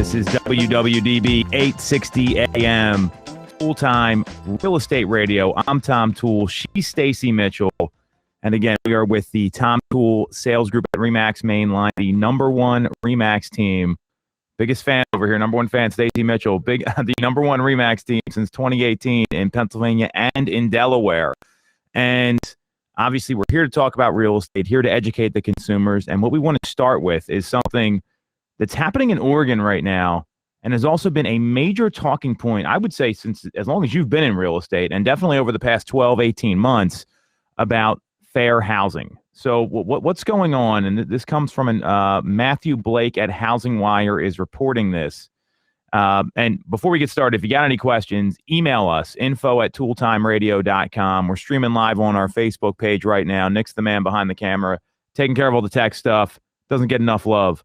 This is WWDB 860 AM, Toole Time, Real Estate Radio. I'm Tom Toole. She's Stacey Mitchell. And again, we are with the Tom Toole Sales Group at RE/MAX Mainline, the #1 RE/MAX team. Biggest fan over here, #1 fan, Stacey Mitchell. The #1 RE/MAX team since 2018 in Pennsylvania and in Delaware. And obviously, we're here to talk about real estate, here to educate the consumers. And what we want to start with is something that's happening in Oregon right now and has also been a major talking point, I would say, since as long as you've been in real estate, and definitely over the past 12, 18 months, about fair housing. So what's going on? And this comes from Matthew Blake at Housing Wire is reporting this. And before we get started, if you got any questions, email us, info@tooletimeradio.com. We're streaming live on our Facebook page right now. Nick's the man behind the camera, taking care of all the tech stuff. Doesn't get enough love.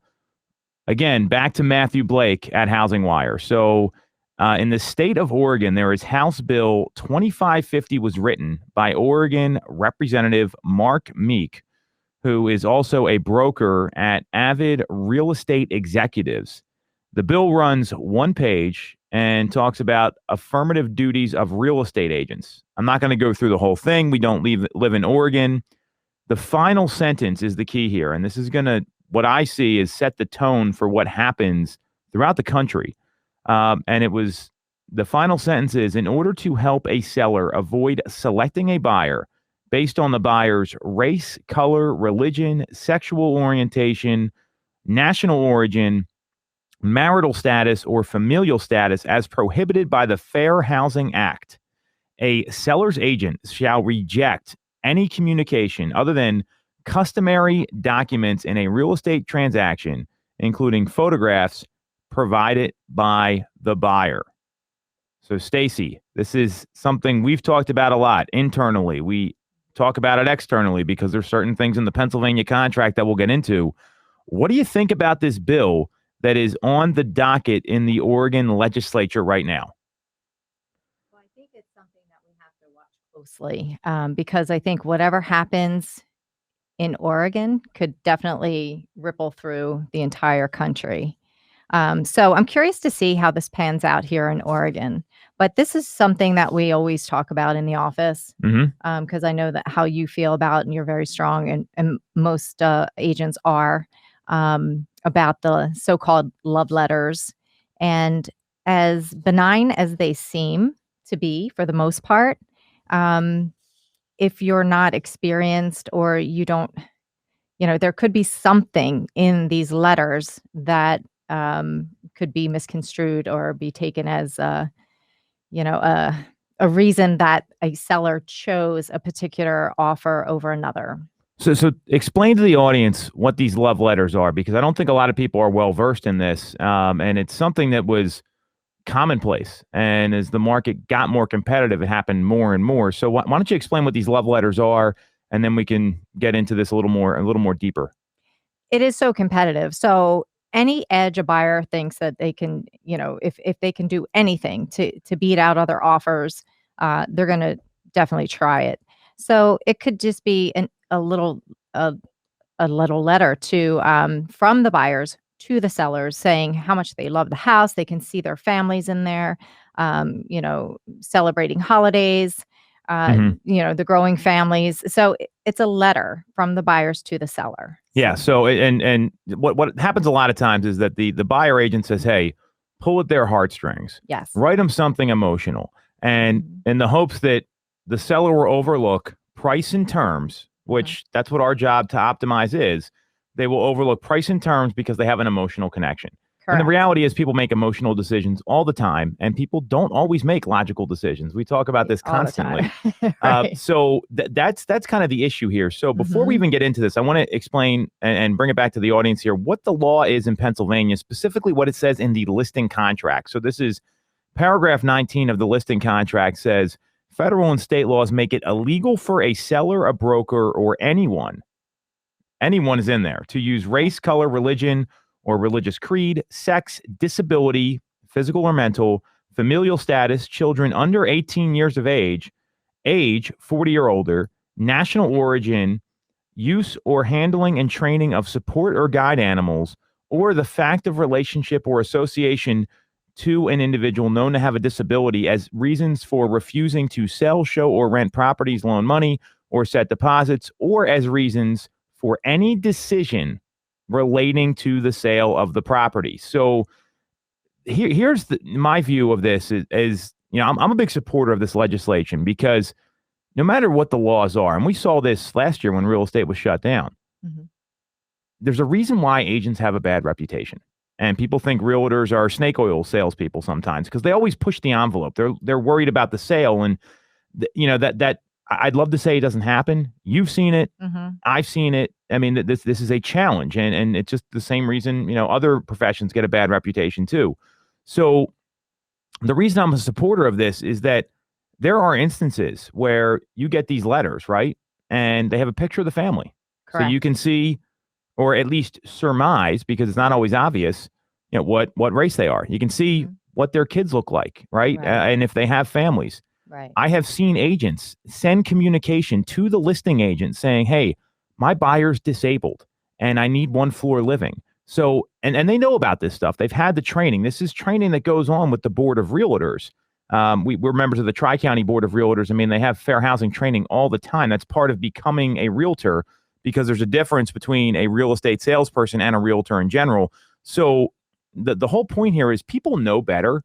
Again, back to Matthew Blake at Housing Wire. So in the state of Oregon, there is House Bill 2550 was written by Oregon Representative Mark Meek, who is also a broker at Avid Real Estate Executives. The bill runs one page and talks about affirmative duties of real estate agents. I'm not going to go through the whole thing. We don't live in Oregon. The final sentence is the key here, and this is going to, what I see is set the tone for what happens throughout the country. And it was, the final sentence is, in order to help a seller avoid selecting a buyer based on the buyer's race, color, religion, sexual orientation, national origin, marital status, or familial status as prohibited by the Fair Housing Act, a seller's agent shall reject any communication other than customary documents in a real estate transaction, including photographs provided by the buyer. So, Stacey, this is something we've talked about a lot internally. We talk about it externally because there's certain things in the Pennsylvania contract that we'll get into. What do you think about this bill that is on the docket in the Oregon legislature right now? Well, I think it's something that we have to watch closely because I think whatever happens in Oregon could definitely ripple through the entire country. So I'm curious to see how this pans out here in Oregon. But this is something that we always talk about in the office because I know that how you feel about, and you're very strong, and most agents are, about the so-called love letters. And as benign as they seem to be for the most part, if you're not experienced or you don't, there could be something in these letters that could be misconstrued or be taken as a reason that a seller chose a particular offer over another. So explain to the audience what these love letters are, because I don't think a lot of people are well versed in this, and it's something that was commonplace. And as the market got more competitive, it happened more and more. So why don't you explain what these love letters are, and then we can get into this a little more deeper. It is so competitive. So any edge a buyer thinks that they can, if they can do anything to beat out other offers, they're going to definitely try it. So it could just be a little letter to from the buyers to the sellers saying how much they love the house. They can see their families in there, celebrating holidays, the growing families. So it's a letter from the buyers to the seller. Yeah. So and what happens a lot of times is that the buyer agent says, hey, pull at their heartstrings. Yes. Write them something emotional. And in the hopes that the seller will overlook price and terms, which that's what our job to optimize is. They will overlook price and terms because they have an emotional connection. Correct. And the reality is people make emotional decisions all the time, and people don't always make logical decisions. We talk about this constantly. Right. So that's kind of the issue here. So before we even get into this, I want to explain and bring it back to the audience here what the law is in Pennsylvania, specifically what it says in the listing contract. So this is paragraph 19 of the listing contract says, federal and state laws make it illegal for a seller, a broker, or anyone is in there, to use race, color, religion, or religious creed, sex, disability, physical or mental, familial status, children under 18 years of age 40 or older, national origin, use or handling and training of support or guide animals, or the fact of relationship or association to an individual known to have a disability as reasons for refusing to sell, show, or rent properties, loan money, or set deposits, or as reasons for any decision relating to the sale of the property. So here's my view of this is I'm a big supporter of this legislation because no matter what the laws are, and we saw this last year when real estate was shut down, there's a reason why agents have a bad reputation. And people think realtors are snake oil salespeople sometimes because they always push the envelope. They're worried about the sale, and that I'd love to say it doesn't happen. You've seen it. I've seen it. I mean, this is a challenge, and it's just the same reason other professions get a bad reputation too. So the reason I'm a supporter of this is that there are instances where you get these letters, right? And they have a picture of the family. Correct. So you can see, or at least surmise, because it's not always obvious, what race they are. You can see what their kids look like, right? And if they have families. Right. I have seen agents send communication to the listing agent saying, hey, my buyer's disabled and I need one floor living. So, and they know about this stuff. They've had the training. This is training that goes on with the Board of Realtors. We're members of the Tri-County Board of Realtors. I mean, they have fair housing training all the time. That's part of becoming a realtor because there's a difference between a real estate salesperson and a realtor in general. So the whole point here is people know better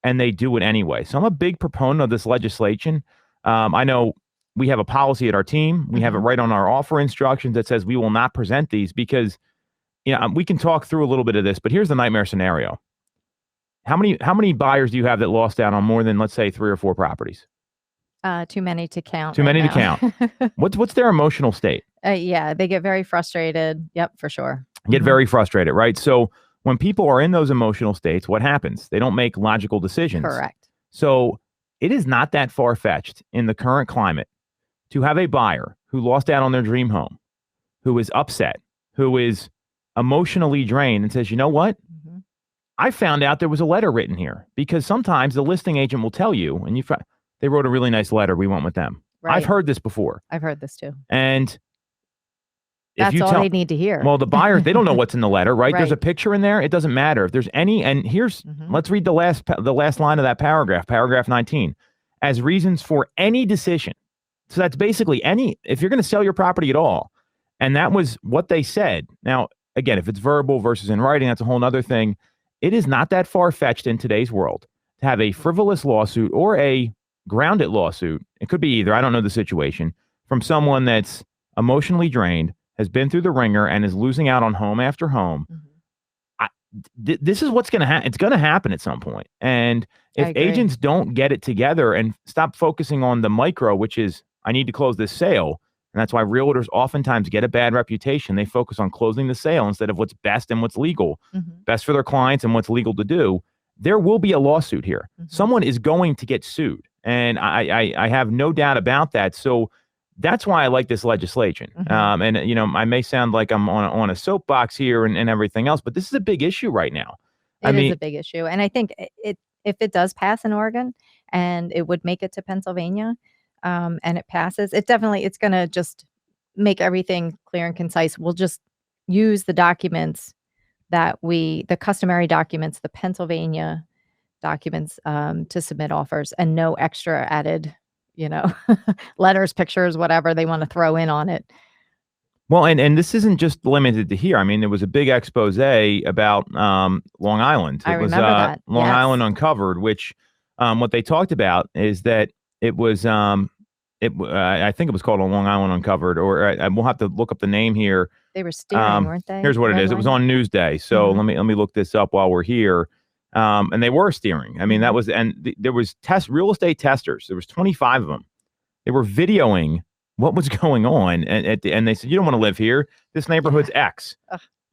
and they do it anyway. So I'm a big proponent of this legislation. I know we have a policy at our team. We have it right on our offer instructions that says we will not present these because we can talk through a little bit of this, but here's the nightmare scenario. How many buyers do you have that lost out on more than, let's say, 3 or 4 properties? Too many to count. Too many to count. What's their emotional state? Yeah, they get very frustrated. Yep, for sure. Get very frustrated, right? So when people are in those emotional states, what happens? They don't make logical decisions. Correct. So it is not that far-fetched in the current climate to have a buyer who lost out on their dream home, who is upset, who is emotionally drained and says, you know what? I found out there was a letter written here because sometimes the listing agent will tell you, and they wrote a really nice letter. We went with them. Right. I've heard this before. I've heard this too. And that's all they need to hear. Well, the buyer, they don't know what's in the letter, right? There's a picture in there. It doesn't matter if there's any. And here's, let's read the last line of that paragraph 19, as reasons for any decision. So that's basically if you're going to sell your property at all. And that was what they said. Now, again, if it's verbal versus in writing, that's a whole nother thing. It is not that far-fetched in today's world to have a frivolous lawsuit or a grounded lawsuit. It could be either. I don't know the situation. From someone that's emotionally drained, has been through the ringer, and is losing out on home after home. This is what's going to happen. It's going to happen at some point. And if agents don't get it together and stop focusing on the micro, which is, I need to close this sale, and that's why realtors oftentimes get a bad reputation. They focus on closing the sale instead of what's best and what's legal, best for their clients and what's legal to do. There will be a lawsuit here. Someone is going to get sued. And I have no doubt about that. So that's why I like this legislation. And, I may sound like I'm on a soapbox here and everything else, but this is a big issue right now. It is a big issue. And I think if it does pass in Oregon and it would make it to Pennsylvania, and it passes, it's going to just make everything clear and concise. We'll just use the documents the customary documents, the Pennsylvania documents, to submit offers, and no extra added, letters, pictures, whatever they want to throw in on it. Well, and this isn't just limited to here. I mean, there was a big expose about Long Island. I remember that. Long Island Uncovered, which what they talked about is that it was, I think it was called a Long Island Uncovered, or we'll have to look up the name here. They were steering, weren't they? Here's what it is. It was on Newsday. So let me look this up while we're here. And they were steering. I mean, that was, and there was real estate testers. There was 25 of them. They were videoing what was going on. And they said, you don't want to live here. This neighborhood's X.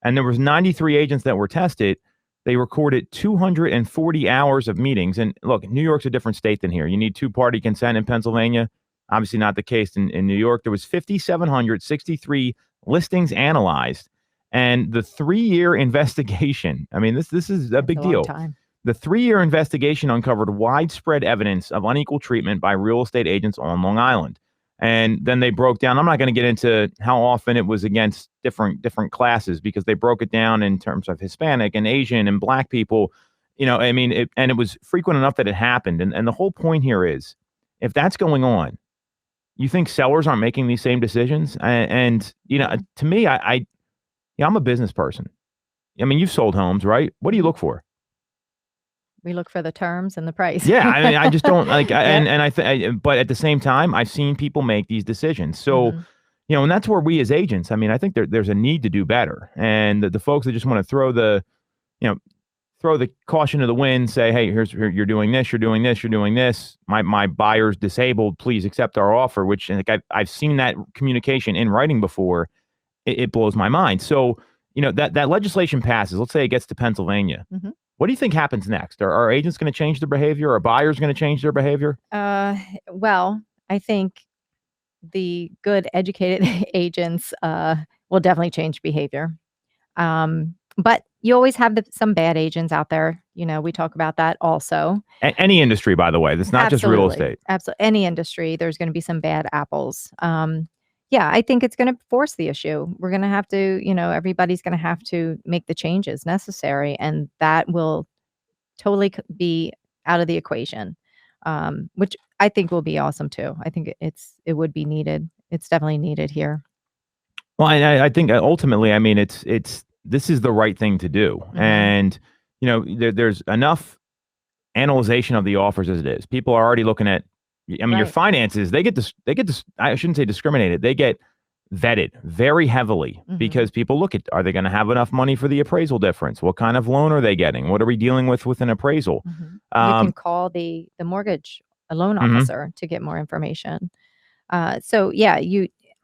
And there was 93 agents that were tested. They recorded 240 hours of meetings. And look, New York's a different state than here. You need 2-party consent in Pennsylvania. Obviously not the case in New York. There was 5,763 listings analyzed. And the 3-year investigation, I mean, this is a big deal. The 3-year investigation uncovered widespread evidence of unequal treatment by real estate agents on Long Island. And then they broke down. I'm not going to get into how often it was against different classes, because they broke it down in terms of Hispanic and Asian and Black people. I mean, it was frequent enough that it happened. And the whole point here is, if that's going on, you think sellers aren't making these same decisions? And to me, I'm a business person. I mean, you've sold homes, right? What do you look for? We look for the terms and the price. Yeah, I mean, I just don't like, but at the same time, I've seen people make these decisions. So, and that's where we as agents, I mean, I think there's a need to do better. And the folks that just want to throw the caution to the wind, say, hey, you're doing this, you're doing this, you're doing this. My buyer's disabled. Please accept our offer. Which, like, I've seen that communication in writing before. It blows my mind. So, that legislation passes. Let's say it gets to Pennsylvania. What do you think happens next? Are agents going to change their behavior? Are buyers going to change their behavior? Well, I think the good educated agents will definitely change behavior. But you always have some bad agents out there. We talk about that also. Any industry, by the way. That's not just real estate. Absolutely. Any industry, there's going to be some bad apples. Yeah, I think it's going to force the issue. We're going to have to, everybody's going to have to make the changes necessary. And that will totally be out of the equation, which I think will be awesome too. I think it would be needed. It's definitely needed here. Well, I think ultimately, I mean, this is the right thing to do. And, there's enough analyzation of the offers as it is. People are already looking at, I mean, your finances, they get this, I shouldn't say discriminated. They get vetted very heavily because people look at, are they going to have enough money for the appraisal difference? What kind of loan are they getting? What are we dealing with an appraisal? You can call the mortgage loan officer to get more information. So yeah,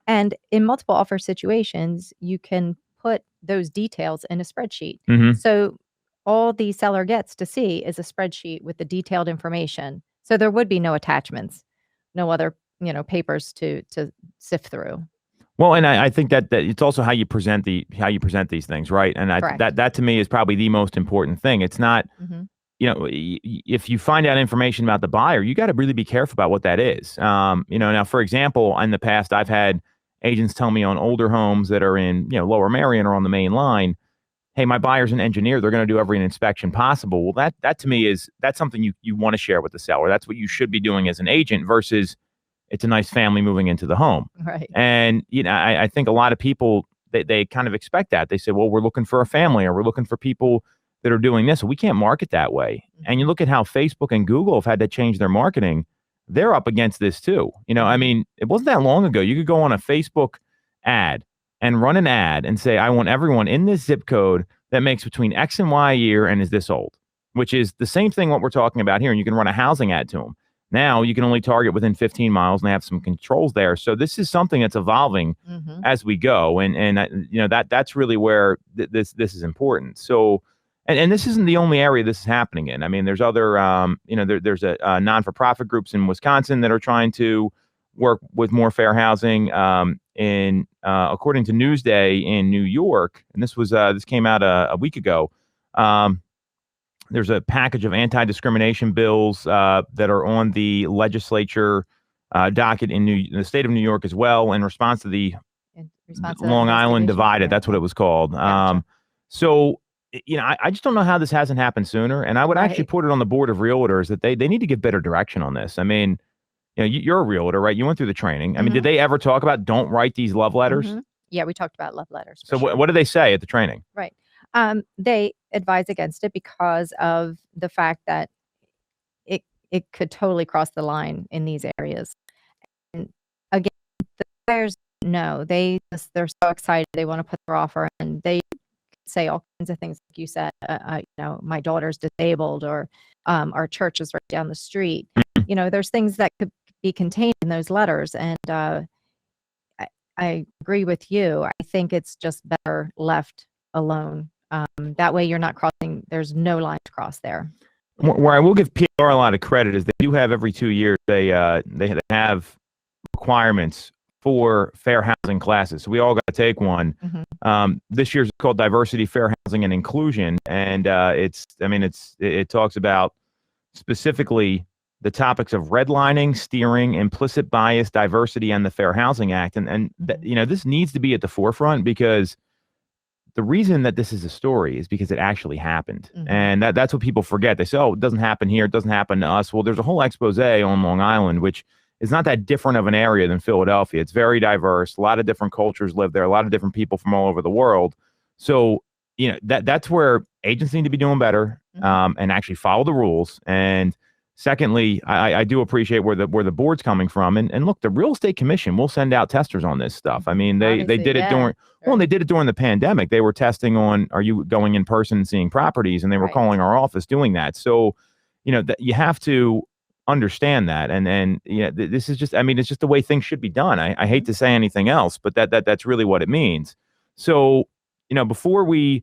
and in multiple offer situations, you can put those details in a spreadsheet. So all the seller gets to see is a spreadsheet with the detailed information. So there would be no attachments, no other, papers to sift through. Well, and I think that it's also how you present these things, right? And that to me is probably the most important thing. It's not, if you find out information about the buyer, you got to really be careful about what that is. Now, for example, in the past, I've had agents tell me on older homes that are in, Lower Merion or on the main line, hey, my buyer's an engineer. They're going to do every inspection possible. Well, that to me that's something you want to share with the seller. That's what you should be doing as an agent versus it's a nice family moving into the home. Right. And, I think a lot of people, they kind of expect that. They say, well, we're looking for a family, or we're looking for people that are doing this. We can't market that way. And you look at how Facebook and Google have had to change their marketing. They're up against this too. I mean, it wasn't that long ago. You could go on a Facebook ad and run an ad and say, I want everyone in this zip code that makes between X and Y a year and is this old, which is the same thing what we're talking about here. And you can run a housing ad to them. Now you can only target within 15 miles and they have some controls there. So this is something that's evolving as we go. And that's really where this is important. So, and this isn't the only area this is happening in. I mean, there's other, there's a non-for-profit groups in Wisconsin that are trying to work with more fair housing. According to Newsday in New York, and this came out a week ago. There's a package of anti-discrimination bills that are on the legislature docket in the state of New York as well, in response to the Long Island Divided. That's what it was called. Gotcha. So, I just don't know how this hasn't happened sooner. And I would actually put it on the board of realtors that they need to give better direction on this. I mean, you're a realtor, right? You went through the training. I mean, did they ever talk about don't write these love letters? Yeah, we talked about love letters. So what did they say at the training? Right. They advise against it because of the fact that it could totally cross the line in these areas. And again, the buyers know they're so excited. They want to put their offer and they say all kinds of things like you said, my daughter's disabled, or our church is right down the street. There's things that could be contained in those letters. And I agree with you. I think it's just better left alone. That way you're not crossing, there's no line to cross there. Where I will give PR a lot of credit is they do have every 2 years, they have requirements for fair housing classes. So we all got to take one. This year's called Diversity, Fair Housing, and Inclusion. And it talks about specifically the topics of redlining, steering, implicit bias, diversity, and the Fair Housing Act. And this needs to be at the forefront, because the reason that this is a story is because it actually happened. And that's what people forget. They say, oh, it doesn't happen here. It doesn't happen to us. Well, there's a whole expose on Long Island, which is not that different of an area than Philadelphia. It's very diverse. A lot of different cultures live there. A lot of different people from all over the world. So, that's where agents need to be doing better, and actually follow the rules. And secondly, I do appreciate where the board's coming from. And look, the Real Estate Commission will send out testers on this stuff. I mean, they did it they did it during the pandemic. They were testing on, are you going in person and seeing properties? And they were calling our office doing that. So, you have to understand that. And this is just, it's just the way things should be done. I hate to say anything else, but that's really what it means. So, before we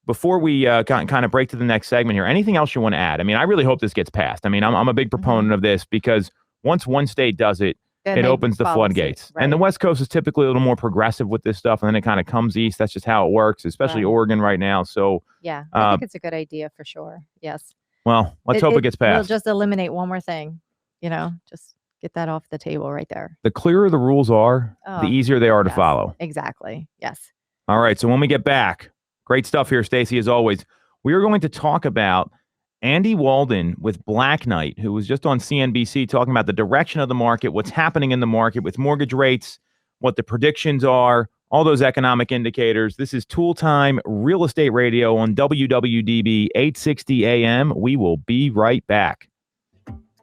kind of break to the next segment here, anything else you want to add? I really really hope this gets passed. I'm a big proponent of this, because once one state does it, it opens the floodgates. And the West Coast is typically a little more progressive with this stuff, and then it kind of comes east. That's just how it works, especially Oregon right now. So I think it's a good idea for sure. Yes. Well, let's hope it gets passed. We'll just eliminate one more thing, just get that off the table right there. The clearer the rules are, the easier they are to follow. Exactly. Yes. All right. So when we get back, great stuff here, Stacey, as always. We are going to talk about Andy Walden with Black Knight, who was just on CNBC talking about the direction of the market, what's happening in the market with mortgage rates, what the predictions are, all those economic indicators. This is Toole Time Real Estate Radio on WWDB 860 AM. We will be right back.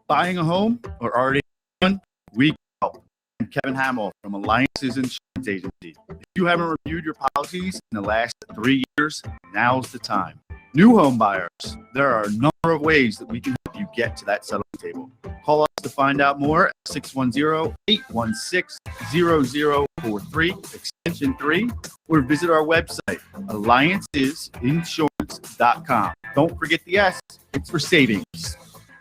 Buying a home or already one? We help. I'm Kevin Hamill from Alliances Insurance Agency. If you haven't reviewed your policies in the last 3 years, now's the time. New home buyers, there are a number of ways that we can help you get to that settlement table. Call us to find out more at 610-816-0043, extension 3, or visit our website, alliancesinsurance.com. Don't forget the S, it's for savings.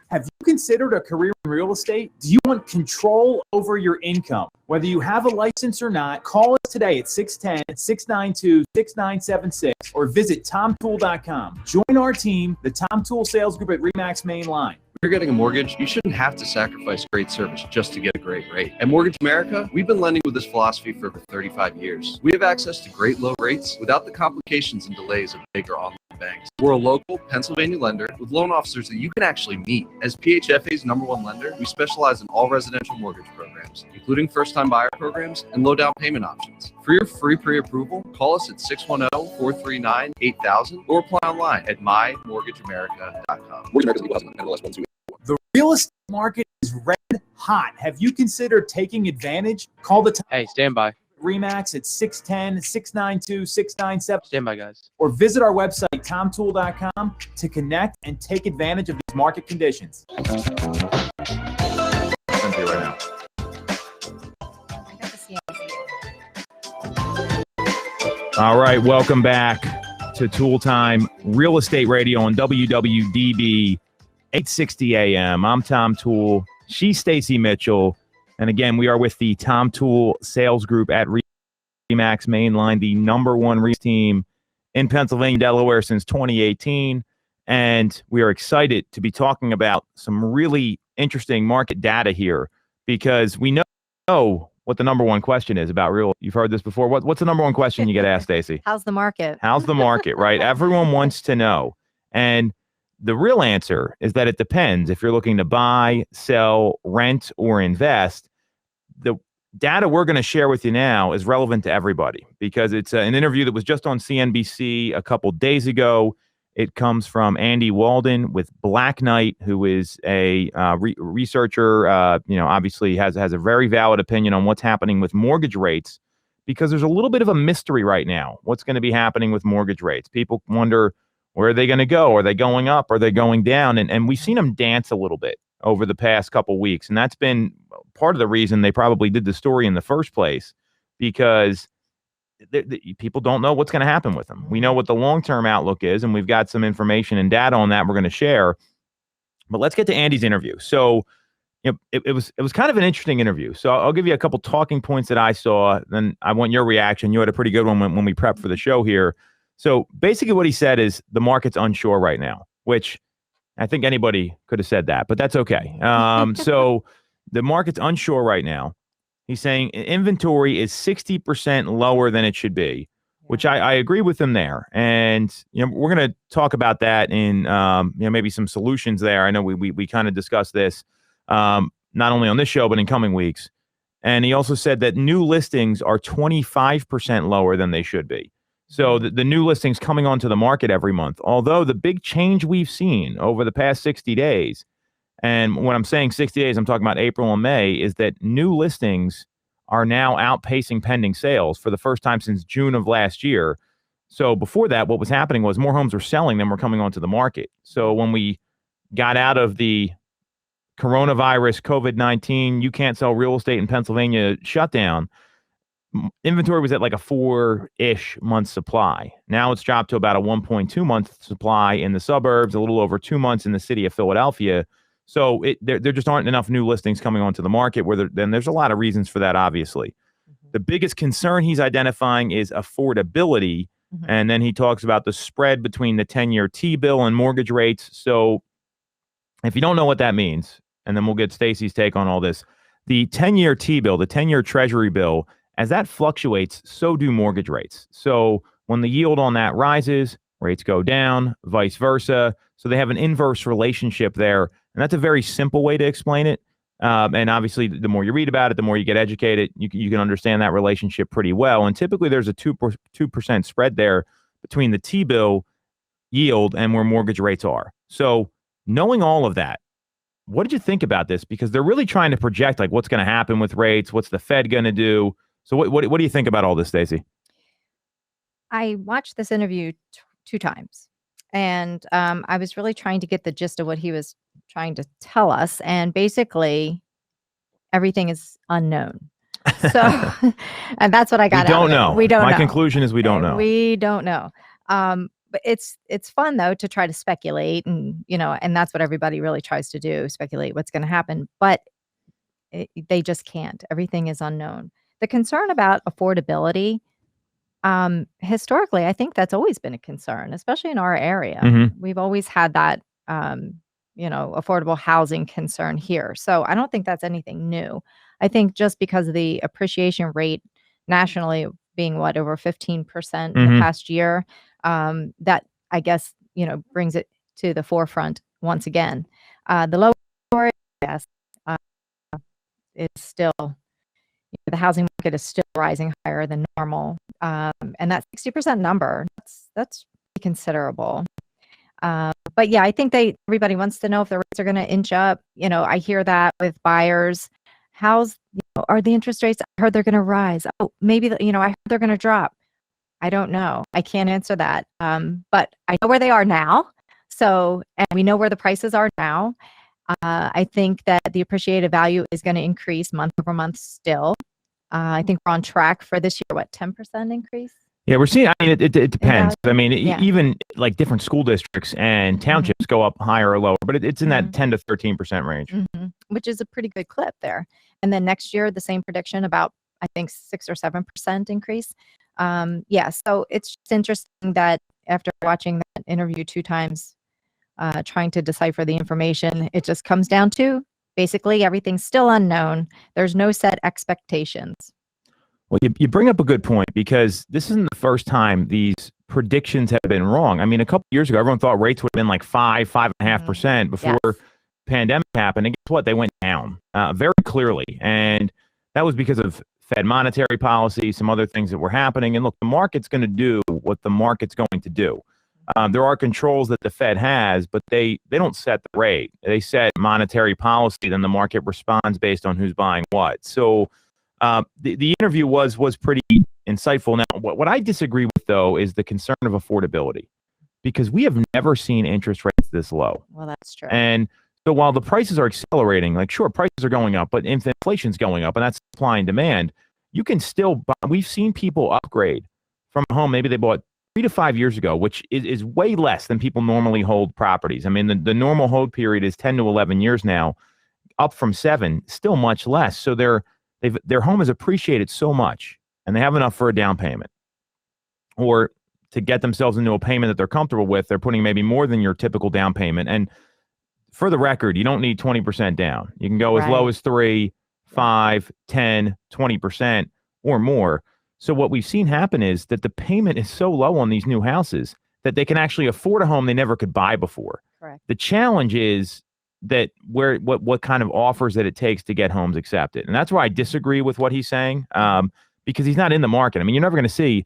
Have you considered a career in real estate? Do you want control over your income? Whether you have a license or not, call us today at 610-692-6976 or visit tomtoole.com. Join our team, the Tom Toole Sales Group at RE/MAX Main Line. If you're getting a mortgage, you shouldn't have to sacrifice great service just to get a great rate. At Mortgage America, we've been lending with this philosophy for over 35 years. We have access to great low rates without the complications and delays of bigger online banks. We're a local Pennsylvania lender with loan officers that you can actually meet. As PHFA's #1 lender, we specialize in all residential mortgage programs, including first-time buyer programs and low down payment options. For your free pre-approval, call us at 610-439-8000 or apply online at mymortgageamerica.com. Mortgage America is equal housing lender, MLS 128. The real estate market is red hot. Have you considered taking advantage? Call the Hey, stand by. RE/MAX at 610-692-6976. Stand by, guys. Or visit our website, tomtoole.com, to connect and take advantage of these market conditions. All right, welcome back to Toole Time Real Estate Radio on WWDB 860 AM. I'm Tom Toole. She's Stacey Mitchell. And again, we are with the Tom Toole Sales Group at RE/MAX Main Line, the #1 team in Pennsylvania, Delaware since 2018. And we are excited to be talking about some really interesting market data here, because we know what the #1 question is about real. You've heard this before. What's the #1 question you get asked, Stacey? How's the market? How's the market, right? Everyone wants to know. And the real answer is that it depends. If you're looking to buy, sell, rent, or invest, the data we're going to share with you now is relevant to everybody, because it's an interview that was just on CNBC a couple days ago. It comes from Andy Walden with Black Knight, who is a researcher, obviously has a very valid opinion on what's happening with mortgage rates, because there's a little bit of a mystery right now. What's going to be happening with mortgage rates? People wonder, where are they going to go? Are they going up? Are they going down? And we've seen them dance a little bit over the past couple weeks. And that's been part of the reason they probably did the story in the first place, because people don't know what's going to happen with them. We know what the long-term outlook is, and we've got some information and data on that we're going to share. But let's get to Andy's interview. So it was kind of an interesting interview. So I'll give you a couple talking points that I saw, then I want your reaction. You had a pretty good one when we prepped for the show here. So basically what he said is the market's unsure right now, which I think anybody could have said that, but that's okay. So the market's unsure right now. He's saying inventory is 60% lower than it should be, which I agree with him there. And we're going to talk about that in maybe some solutions there. I know we kind of discussed this not only on this show but in coming weeks. And he also said that new listings are 25% lower than they should be. So the new listings coming onto the market every month, although the big change we've seen over the past 60 days, and when I'm saying 60 days, I'm talking about April and May, is that new listings are now outpacing pending sales for the first time since June of last year. So before that, what was happening was more homes were selling than were coming onto the market. So when we got out of the coronavirus, COVID-19, you can't sell real estate in Pennsylvania shutdown, inventory was at like a 4-ish month supply. Now it's dropped to about a 1.2 month supply in the suburbs, a little over 2 months in the city of Philadelphia. So there just aren't enough new listings coming onto the market. Then there's a lot of reasons for that, obviously. The biggest concern he's identifying is affordability. And then he talks about the spread between the 10-year T-bill and mortgage rates. So if you don't know what that means, and then we'll get Stacey's take on all this, the 10-year T-bill, the 10-year Treasury bill, as that fluctuates, so do mortgage rates. So when the yield on that rises, rates go down, vice versa. So they have an inverse relationship there. And that's a very simple way to explain it. And obviously, the more you read about it, the more you get educated, you can understand that relationship pretty well. And typically, there's a 2% spread there between the T-bill yield and where mortgage rates are. So knowing all of that, what did you think about this? Because they're really trying to project like what's going to happen with rates, what's the Fed going to do. So what do you think about all this, Stacey? I watched this interview two times, and I was really trying to get the gist of what he was trying to tell us. And basically, everything is unknown. So, and that's what I got. We don't know. We don't know. My conclusion is we don't know. We don't know. But it's fun though to try to speculate, and and that's what everybody really tries to do: speculate what's going to happen. But they just can't. Everything is unknown. The concern about affordability, historically, I think that's always been a concern, especially in our area. We've always had that, affordable housing concern here. So I don't think that's anything new. I think just because of the appreciation rate nationally being over 15% in the past year, that I guess, brings it to the forefront once again. The lower, yes, is still, the housing market is still rising higher than normal. And that 60% number, that's considerable. But yeah, I think everybody wants to know if the rates are going to inch up. I hear that with buyers. Are the interest rates? I heard they're going to rise. Oh, maybe, I heard they're going to drop. I don't know. I can't answer that. But I know where they are now. So, and we know where the prices are now. I think that the appreciated value is going to increase month over month still. I think we're on track for this year, 10% increase? Yeah, we're seeing, it depends. I mean, even like different school districts and townships go up higher or lower, but it's in that 10 to 13% range. Which is a pretty good clip there. And then next year, the same prediction, about, I think, 6 or 7% increase. So it's just interesting that after watching that interview 2 times, trying to decipher the information, it just comes down to basically everything's still unknown. There's no set expectations. Well, you bring up a good point, because this isn't the first time these predictions have been wrong. I mean, a couple years ago, everyone thought rates would have been like 5.5% before pandemic happened. And guess what? They went down very clearly. And that was because of Fed monetary policy, some other things that were happening. And look, the market's going to do what the market's going to do. There are controls that the Fed has, but they don't set the rate. They set monetary policy, then the market responds based on who's buying what. So the interview was pretty insightful. Now, what I disagree with, though, is the concern of affordability, because we have never seen interest rates this low. Well, that's true. And so while the prices are accelerating, like, sure, prices are going up, but inflation's going up, and that's supply and demand. You can still buy. We've seen people upgrade from a home maybe they bought 3 to 5 years ago, which is way less than people normally hold properties. I mean, the normal hold period is 10 to 11 years now, up from 7, still much less. So their home has appreciated so much, and they have enough for a down payment, or to get themselves into a payment that they're comfortable with. They're putting maybe more than your typical down payment. And for the record, you don't need 20% down. You can go as low Right. as 3, 5, 10, 20% or more. So what we've seen happen is that the payment is so low on these new houses that they can actually afford a home they never could buy before. Correct. The challenge is that what kind of offers that it takes to get homes accepted. And that's why I disagree with what he's saying, because he's not in the market. I mean, you're never going to see,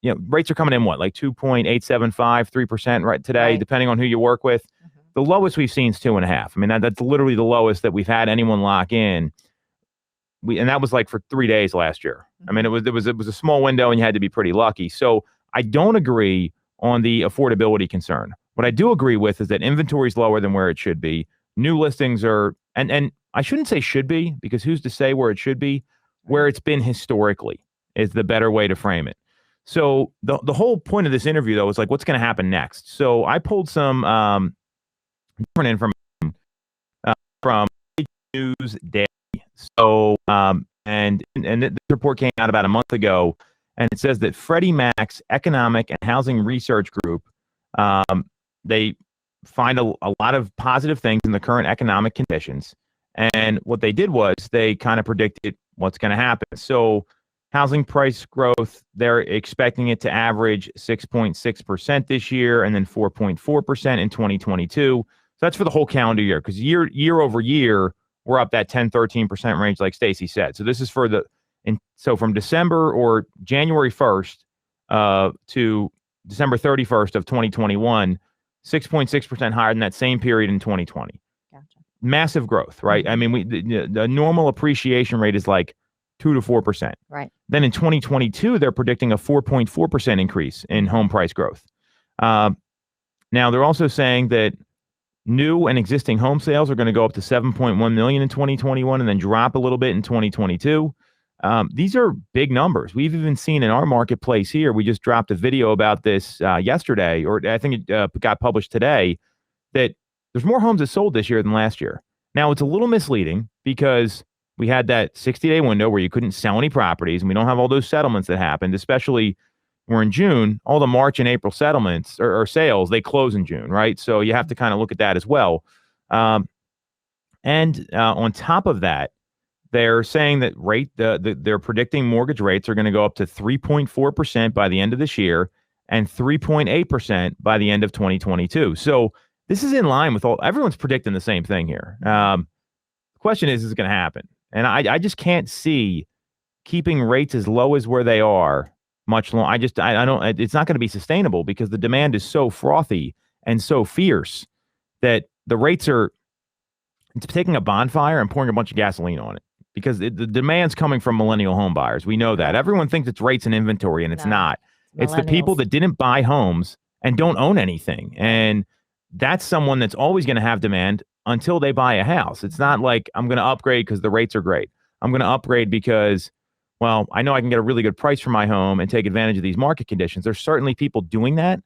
rates are coming in like 2.875, 3% right today, Right. depending on who you work with. The lowest we've seen is 2.5. I mean, that's literally the lowest that we've had anyone lock in. And that was like for 3 days last year. I mean, it was a small window and you had to be pretty lucky. So I don't agree on the affordability concern. What I do agree with is that inventory is lower than where it should be. New listings are, and I shouldn't say should be, because who's to say where it should be? Where it's been historically is the better way to frame it. So the whole point of this interview, though, is like, what's going to happen next? So I pulled some different information from News Day. So and this report came out about a month ago, and it says that Freddie Mac's Economic and Housing Research Group, they find a lot of positive things in the current economic conditions. And what they did was they kind of predicted what's going to happen. So housing price growth, they're expecting it to average 6.6% this year and then 4.4% in 2022. So that's for the whole calendar year, because year over year, we're up that 10, 13% range, like Stacey said. So this is for so from December or January 1st to December 31st of 2021, 6.6% higher than that same period in 2020. Gotcha. Massive growth, right? I mean, the normal appreciation rate is like 2 to 4%. Right. Then in 2022, they're predicting a 4.4% increase in home price growth. Now, they're also saying that new and existing home sales are going to go up to 7.1 million in 2021 and then drop a little bit in 2022. These are big numbers. We've even seen in our marketplace here, we just dropped a video about this yesterday, or I think it got published today, that there's more homes that sold this year than last year. Now, it's a little misleading because we had that 60-day window where you couldn't sell any properties, and we don't have all those settlements that happened, especially we're in June. All the March and April settlements or sales, they close in June, right? So you have to kind of look at that as well. And on top of that, they're saying that they're predicting mortgage rates are going to go up to 3.4% by the end of this year and 3.8% by the end of 2022. So this is in line with everyone's predicting the same thing here. The question is it going to happen? And I just can't see keeping rates as low as where they are much longer. I don't, it's not going to be sustainable because the demand is so frothy and so fierce that the rates it's taking a bonfire and pouring a bunch of gasoline on it, because the demand's coming from millennial home buyers. We know that. Everyone thinks it's rates and inventory, and it's not. It's the people that didn't buy homes and don't own anything. And that's someone that's always going to have demand until they buy a house. It's not like I'm going to upgrade because the rates are great. I'm going to upgrade because, well, I know I can get a really good price for my home and take advantage of these market conditions. There's certainly people doing that.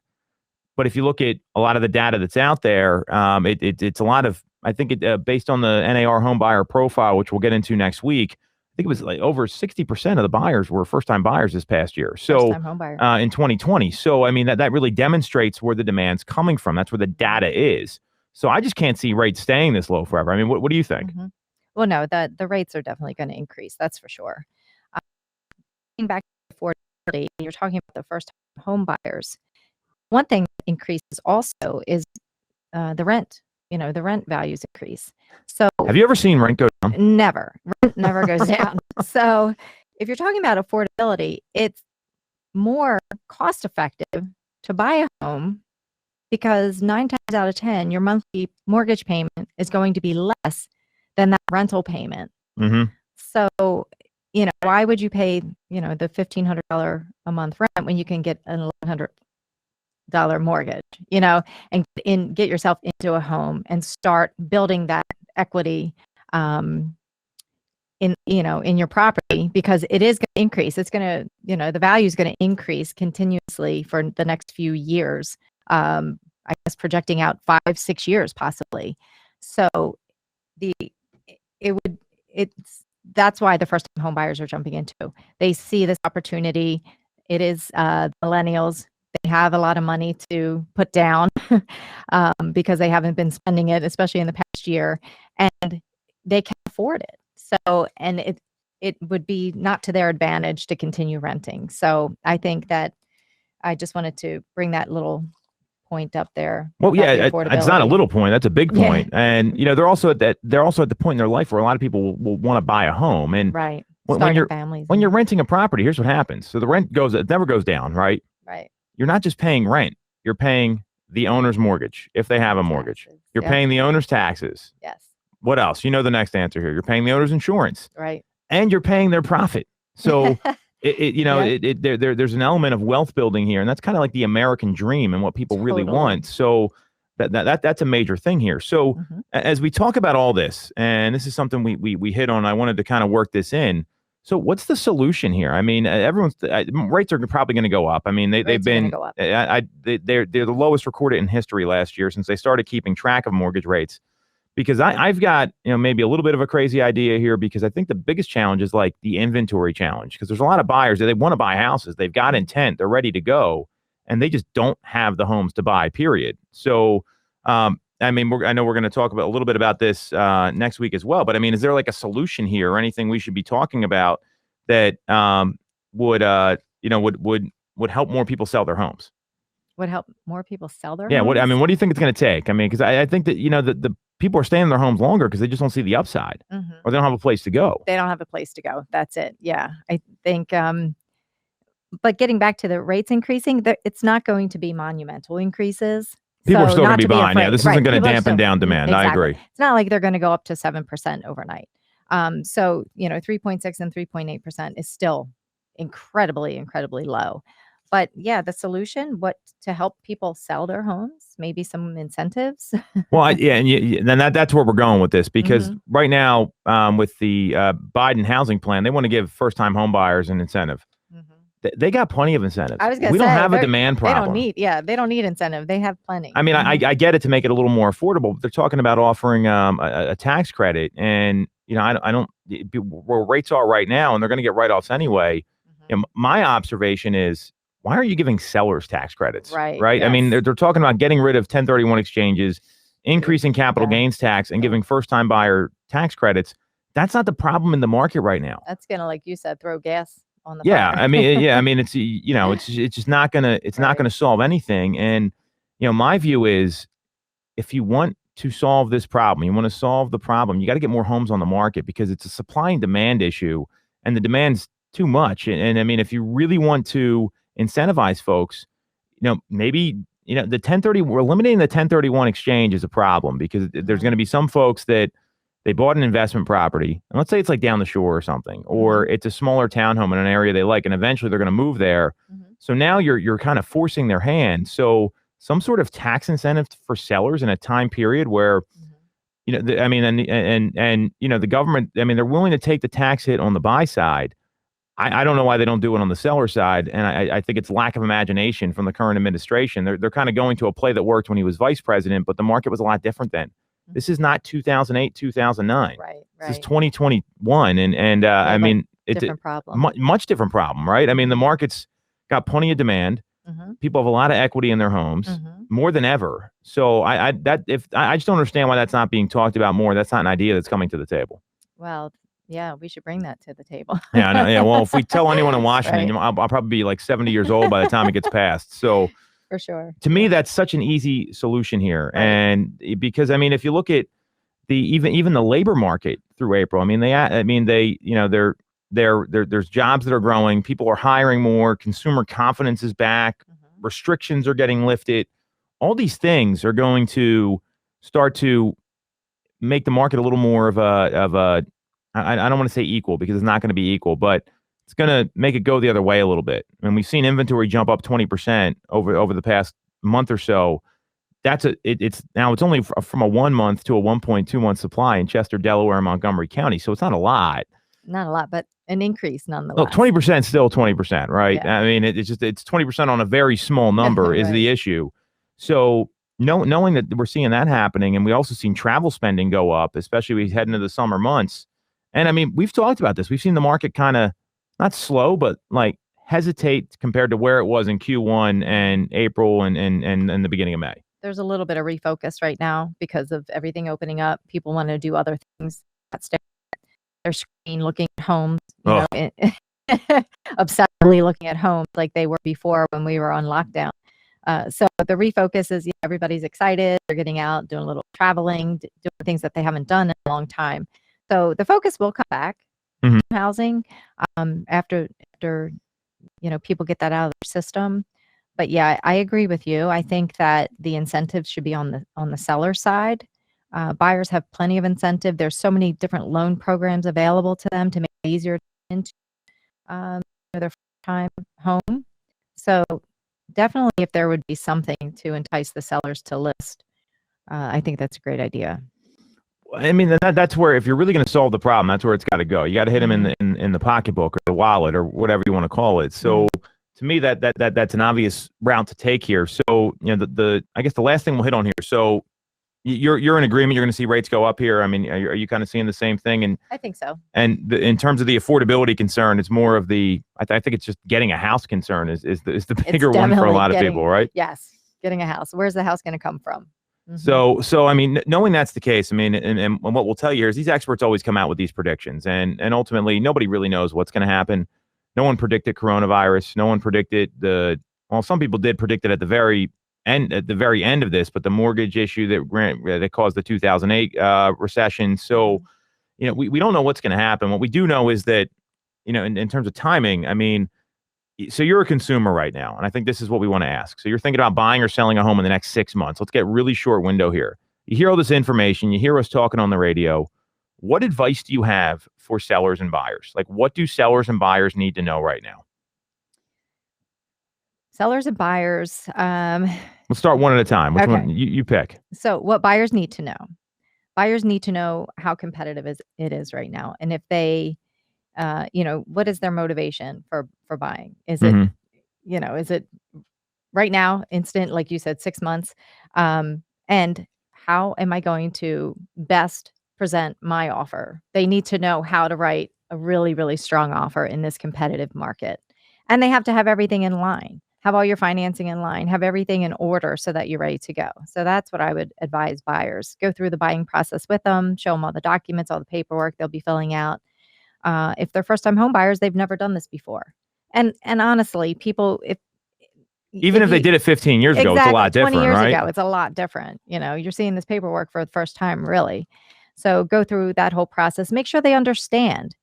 But if you look at a lot of the data that's out there, it's a lot of, I think based on the NAR home buyer profile, which we'll get into next week, I think it was like over 60% of the buyers were first-time buyers this past year. So First-time home buyer. In 2020. So, I mean, that really demonstrates where the demand's coming from. That's where the data is. So I just can't see rates staying this low forever. I mean, what do you think? Mm-hmm. Well, no, the rates are definitely going to increase. That's for sure. Getting back to affordability, you're talking about the first-time home buyers. One thing that increases also is the rent. The rent values increase. So have you ever seen rent go down? Never. Rent never goes down. So if you're talking about affordability, it's more cost effective to buy a home because 9 times out of 10, your monthly mortgage payment is going to be less than that rental payment. Mm-hmm. So, why would you pay, the $1,500 a month rent when you can get an $1,100 mortgage, and get yourself into a home and start building that equity in your property, because it is going to increase. It's going to, the value is going to increase continuously for the next few years. I guess projecting out 5-6 years possibly. So that's why the first-time home buyers are jumping into. They see this opportunity. It is millennials they have a lot of money to put down because they haven't been spending it, especially in the past year, and they can afford it. So, and it would be not to their advantage to continue renting. So I think that I just wanted to bring that little point up there. Well, about yeah, the it's not a affordability. little point. That's a big Yeah. point. And they're also at the point in their life where a lot of people will want to buy a home. And Right. when Starting you're families. when you're renting a property, here's what happens. So it never goes down, right? Right. You're not just paying rent. You're paying the owner's mortgage if they have a mortgage. Taxes. You're Yep. paying the owner's taxes. Yes. What else? You know the next answer here. You're paying the owner's insurance, Right. and you're paying their profit. So Yeah. there's an element of wealth building here, and that's kind of like the American dream and what people really Totally. want. So that's a major thing here. So Mhm. as we talk about all this, and this is something we hit on, I wanted to kind of work this in. So what's the solution here? I mean, rates are probably going to go up. I mean, they've Rates are gonna been go up. they're the lowest recorded in history last year since they started keeping track of mortgage rates. Because I've got maybe a little bit of a crazy idea here, because I think the biggest challenge is like the inventory challenge, because there's a lot of buyers that they want to buy houses, they've got intent, they're ready to go, and they just don't have the homes to buy. Period. So I mean, I know we're going to talk about a little bit about this next week as well. But I mean, is there like a solution here or anything we should be talking about that would help more people sell their homes? Would help more people sell their Yeah. homes. What do you think it's going to take? I mean, because I think that the people are staying in their homes longer because they just don't see the upside, Mhm. or they don't have a place to go. They don't have a place to go. That's it. Yeah. I think but getting back to the rates increasing, it's not going to be monumental increases. People are So still going not to be buying. Yeah, afraid. this isn't Right. going to People are dampen still- down demand. I Exactly. agree. It's not like they're going to go up to 7% overnight. So 3.6 and 3.8% is still incredibly, incredibly low. But yeah, the solution, to help people sell their homes, maybe some incentives. Well, and then that's where we're going with this, because Mhm. right now, with the Biden housing plan, they want to give first-time home buyers an incentive. Mhm. They got plenty of incentives. I was gonna We don't say, have a they're- demand problem. They don't need incentive. They have plenty. I mean, Mhm. I get it to make it a little more affordable, but they're talking about offering a tax credit, and I don't where rates are right now, and they're going to get write-offs anyway. Mhm. My observation is, why are you giving sellers tax credits? Right, I mean, yes. they're talking about getting rid of 1031 exchanges, increasing capital Yeah. gains tax, and Yeah. giving first-time buyer tax credits. That's not the problem in the market right now. That's gonna, like you said, throw gas on the Yeah, fire. I mean, it's it's just not gonna not Right. gonna solve anything. And my view is, if you want to solve this problem, you want to solve the problem, you got to get more homes on the market, because it's a supply and demand issue, and the demand's too much. And I mean, if you really want to incentivize folks, maybe the 1030 we're eliminating the 1031 exchange is a problem, because there's going to be some folks that they bought an investment property, and let's say it's like down the shore or something, or it's a smaller townhome in an area they like, and eventually they're going to move there. Mhm. So now you're kind of forcing their hand. So some sort of tax incentive for sellers in a time period where Mhm. I mean, and the government, I mean, they're willing to take the tax hit on the buy side. I don't know why they don't do it on the seller side, and I think it's lack of imagination from the current administration. They're kind of going to a play that worked when he was vice president, but the market was a lot different then. This is not 2008, 2009. Right. This is 2021, and I like mean, it's different problem. much different problem, right? I mean, the market's got plenty of demand. Mhm. People have a lot of equity in their homes, Mhm. more than ever. So I just don't understand why that's not being talked about more. That's not an idea that's coming to the table. Well, yeah, we should bring that to the table. Yeah, I know. Yeah. Well, if we tell anyone in Washington, Right. I'll probably be like 70 years old by the time it gets passed. So For sure. to me, Yeah. that's such an easy solution here. Right. And because I mean, if you look at even the labor market through April, I mean, there's jobs that are growing, people are hiring more, consumer confidence is back, Mhm. restrictions are getting lifted. All these things are going to start to make the market a little more of a I don't want to say equal, because it's not going to be equal, but it's going to make it go the other way a little bit. And we've seen inventory jump up 20% over the past month or so. It's only from a 1 month to a 1.2 month supply in Chester, Delaware, and Montgomery County. So it's not a lot. Not a lot, but an increase nonetheless. Look, 20% is still 20%, right? Yeah. I mean, it's 20% on a very small number is the Right. issue. So knowing that we're seeing that happening, and we also seen travel spending go up, especially we head into the summer months. And I mean, we've talked about this. We've seen the market kind of not slow, but like hesitate compared to where it was in Q1 and April and the beginning of May? There's a little bit of refocus right now because of everything opening up. People want to do other things. Not stare at their screen, looking at homes, obsessively looking at homes like they were before when we were on lockdown. So the refocus is everybody's excited. They're getting out, doing a little traveling, doing things that they haven't done in a long time. So the focus will come back to housing after people get that out of their system. But yeah, I agree with you. I think that the incentives should be on the seller side. Buyers have plenty of incentive. There's so many different loan programs available to them to make it easier to get into their first-time home. So definitely, if there would be something to entice the sellers to list, I think that's a great idea. I mean, that's where, if you're really going to solve the problem, that's where it's got to go. You got to hit them in the pocketbook or the wallet or whatever you want to call it. So to me, that's an obvious route to take here. So I guess the last thing we'll hit on here. So you're in agreement. You're going to see rates go up here. I mean, are you kind of seeing the same thing? And I think so. And in terms of the affordability concern, it's more of I think it's just getting a house concern is the bigger one for a lot of people, right? Yes, getting a house. Where's the house going to come from? So I mean, knowing that's the case, I mean, and what we'll tell you here is these experts always come out with these predictions, and ultimately nobody really knows what's going to happen. No one predicted coronavirus. No one predicted some people did predict it at the very end of this, but the mortgage issue that caused the 2008 recession. So, we don't know what's going to happen. What we do know is that, in terms of timing, I mean, so you're a consumer right now, and I think this is what we want to ask. So you're thinking about buying or selling a home in the next 6 months. Let's get really short window here. You hear all this information. You hear us talking on the radio. What advice do you have for sellers and buyers? Like, what do sellers and buyers need to know right now? Sellers and buyers. Let's start one at a time. Which one you pick? So what buyers need to know. Buyers need to know how competitive it is right now. And if they, what is their motivation for buying? Is it, is it right now, instant, like you said, 6 months? And how am I going to best present my offer? They need to know how to write a really, really strong offer in this competitive market. And they have to have everything in line. Have all your financing in line, have everything in order so that you're ready to go. So that's what I would advise buyers. Go through the buying process with them, show them all the documents, all the paperwork they'll be filling out. If they're first-time home buyers, they've never done this before. And honestly, people, if they did it 15 years ago, it's a lot different, 20 years right? ago, it's a lot different. You're seeing this paperwork for the first time, really. So go through that whole process. Make sure they understand.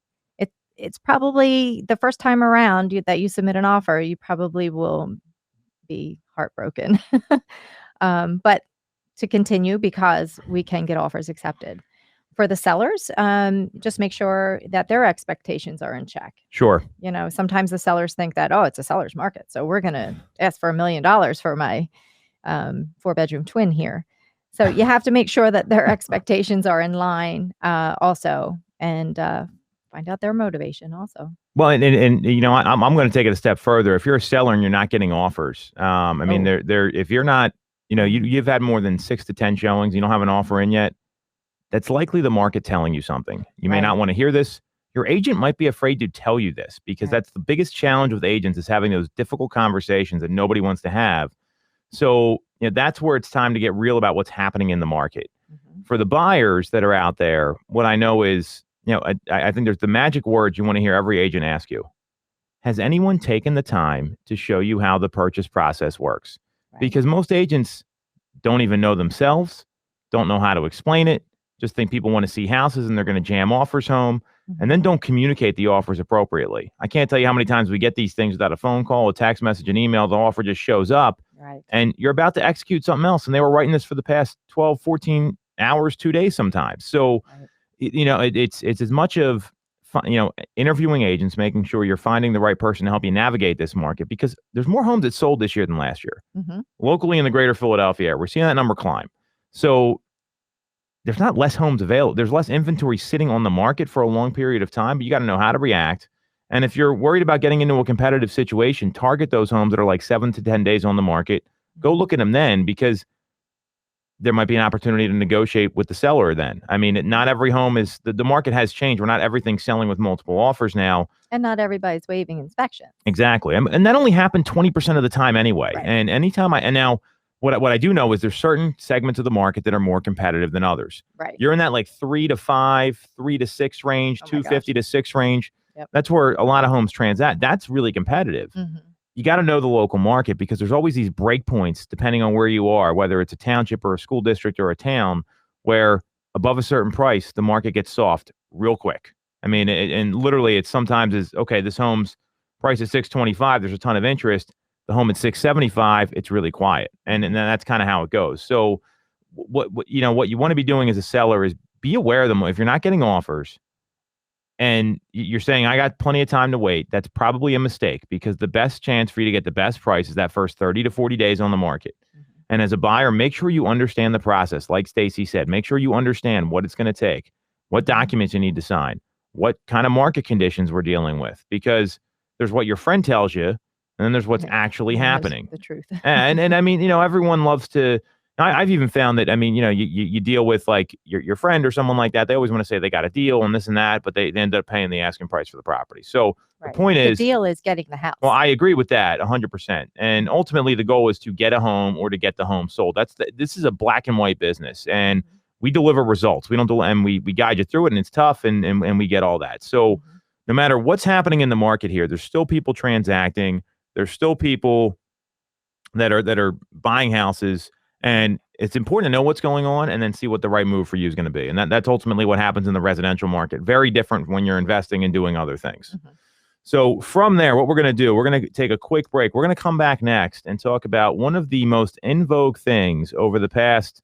It's probably the first time around that you submit an offer, you probably will be heartbroken. But to continue, because we can get offers accepted. For the sellers, just make sure that their expectations are in check. Sure. Sometimes the sellers think that, it's a seller's market, so we're going to ask for $1 million for my 4-bedroom twin here. So you have to make sure that their expectations are in line also, and find out their motivation also. Well, and I'm going to take it a step further. If you're a seller and you're not getting offers, mean, if you're not, you've had more than 6 to 10 showings, you don't have an offer in yet, that's likely the market telling you something. You may not want to hear this. Your agent might be afraid to tell you this, because that's the biggest challenge with agents, is having those difficult conversations that nobody wants to have. So that's where it's time to get real about what's happening in the market. For the buyers that are out there, what I know is, I think there's the magic words you want to hear every agent ask you. Has anyone taken the time to show you how the purchase process works? Because most agents don't even know themselves, don't know how to explain it, just think people want to see houses and they're going to jam offers home, and then don't communicate the offers appropriately. I can't tell you how many times we get these things without a phone call, a text message, an email. The offer just shows up, and you're about to execute something else, and they were writing this for the past 12, 14 hours, 2 days sometimes. So it's as much of interviewing agents, making sure you're finding the right person to help you navigate this market, because there's more homes that sold this year than last year. Locally in the greater Philadelphia area, we're seeing that number climb. So there's not less homes available. There's less inventory sitting on the market for a long period of time, but you got to know how to react. And if you're worried about getting into a competitive situation, target those homes that are like 7 to 10 days on the market. Go look at them then, because there might be an opportunity to negotiate with the seller then. I mean, not every home is, the market has changed. We're not everything selling with multiple offers now. And not everybody's waiving inspection. Exactly. And that only happened 20% of the time anyway. Right. And anytime and now what I do know is there's certain segments of the market that are more competitive than others. Right. You're in that like 3 to 5, 3 to 6 range, Oh my 250 to 6 range. Yep. That's where a lot of homes transact. That's really competitive. Mm-hmm. You got to know the local market because there's always these break points depending on where you are, whether it's a township or a school district or a town, where above a certain price, the market gets soft real quick. I mean, and literally it's sometimes is, okay, this home's price is $625. There's a ton of interest. The home at $675, it's really quiet. And then that's kind of how it goes. So what you want to be doing as a seller is be aware of them. If you're not getting offers, and you're saying, I got plenty of time to wait, that's probably a mistake because the best chance for you to get the best price is that first 30 to 40 days on the market. Mm-hmm. And as a buyer, make sure you understand the process. Like Stacey said, make sure you understand what it's going to take, what documents you need to sign, what kind of market conditions we're dealing with, because there's what your friend tells you, and then there's what's actually happening. The truth. and I mean, everyone loves to, I've even found that, I mean, you deal with like your friend or someone like that. They always want to say they got a deal and this and that, but they end up paying the asking price for the property. So right. The point is, the deal is getting the house. Well, I agree with that 100%. And ultimately the goal is to get a home or to get the home sold. This is a black and white business, and we deliver results. We don't and we guide you through it, and it's tough, and we get all that. So no matter what's happening in the market here, there's still people transacting. There's still people that are buying houses. And it's important to know what's going on and then see what the right move for you is going to be. And that's ultimately what happens in the residential market. Very different when you're investing and doing other things. Mm-hmm. So from there, what we're going to do, we're going to take a quick break. We're going to come back next and talk about one of the most in vogue things over the past,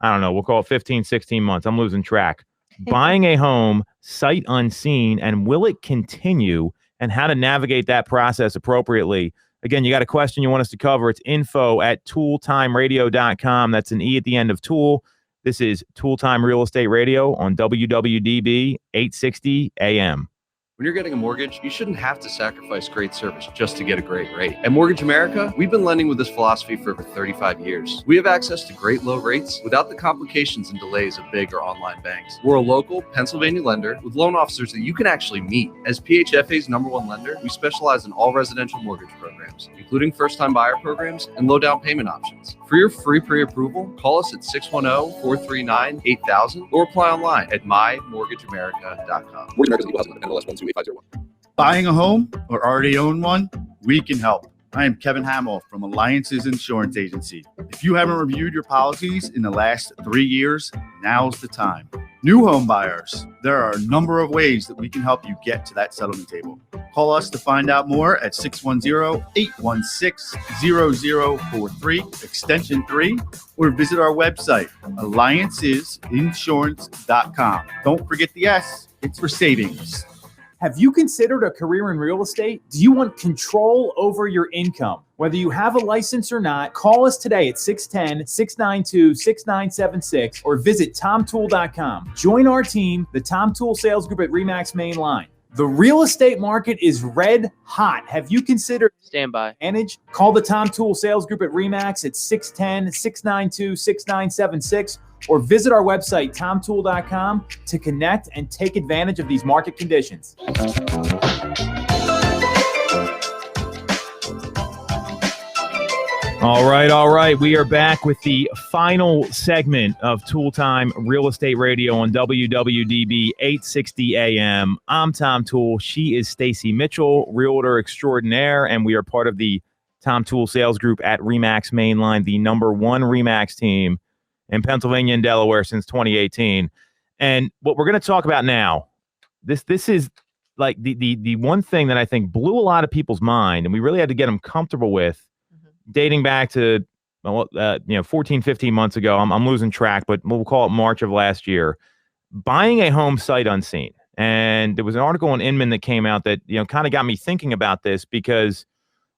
I don't know, we'll call it 15, 16 months. I'm losing track. Buying a home sight unseen, and will it continue, and how to navigate that process appropriately. Again, you got a question you want us to cover, it's info@tooletimeradio.com. That's an E at the end of Toole. This is Toole Time Real Estate Radio on WWDB 860 AM. When you're getting a mortgage, you shouldn't have to sacrifice great service just to get a great rate. At Mortgage America, we've been lending with this philosophy for over 35 years. We have access to great low rates without the complications and delays of big or online banks. We're a local Pennsylvania lender with loan officers that you can actually meet. As PHFA's #1 lender, we specialize in all residential mortgage programs, including first-time buyer programs and low down payment options. For your free pre-approval, call us at 610-439-8000 or apply online at mymortgageamerica.com. Mortgage America's equal housing NMLS 128501. Buying a home or already own one? We can help. I am Kevin Hamill from Alliances Insurance Agency. If you haven't reviewed your policies in the last 3 years, now's the time. New home buyers, there are a number of ways that we can help you get to that settlement table. Call us to find out more at 610-816-0043, extension 3, or visit our website, alliancesinsurance.com. Don't forget the S, it's for savings. Have you considered a career in real estate? Do you want control over your income? Whether you have a license or not, call us today at 610-692-6976 or visit tomtoole.com. Join our team, the Tom Toole Sales Group at RE/MAX Main Line. The real estate market is red hot. Have you considered standby? Call the Tom Toole Sales Group at RE/MAX at 610-692-6976 or visit our website, tomtoole.com, to connect and take advantage of these market conditions. All right. We are back with the final segment of Toole Time Real Estate Radio on WWDB 860 AM. I'm Tom Toole. She is Stacey Mitchell, realtor extraordinaire, and we are part of the Tom Toole Sales Group at RE/MAX Mainline, the #1 RE/MAX team in Pennsylvania and Delaware since 2018. And what we're going to talk about now, this is like the one thing that I think blew a lot of people's mind, and we really had to get them comfortable with, dating back to 14, 15 months ago. I'm losing track, but we'll call it March of last year. Buying a home sight unseen. And there was an article in Inman that came out that kind of got me thinking about this, because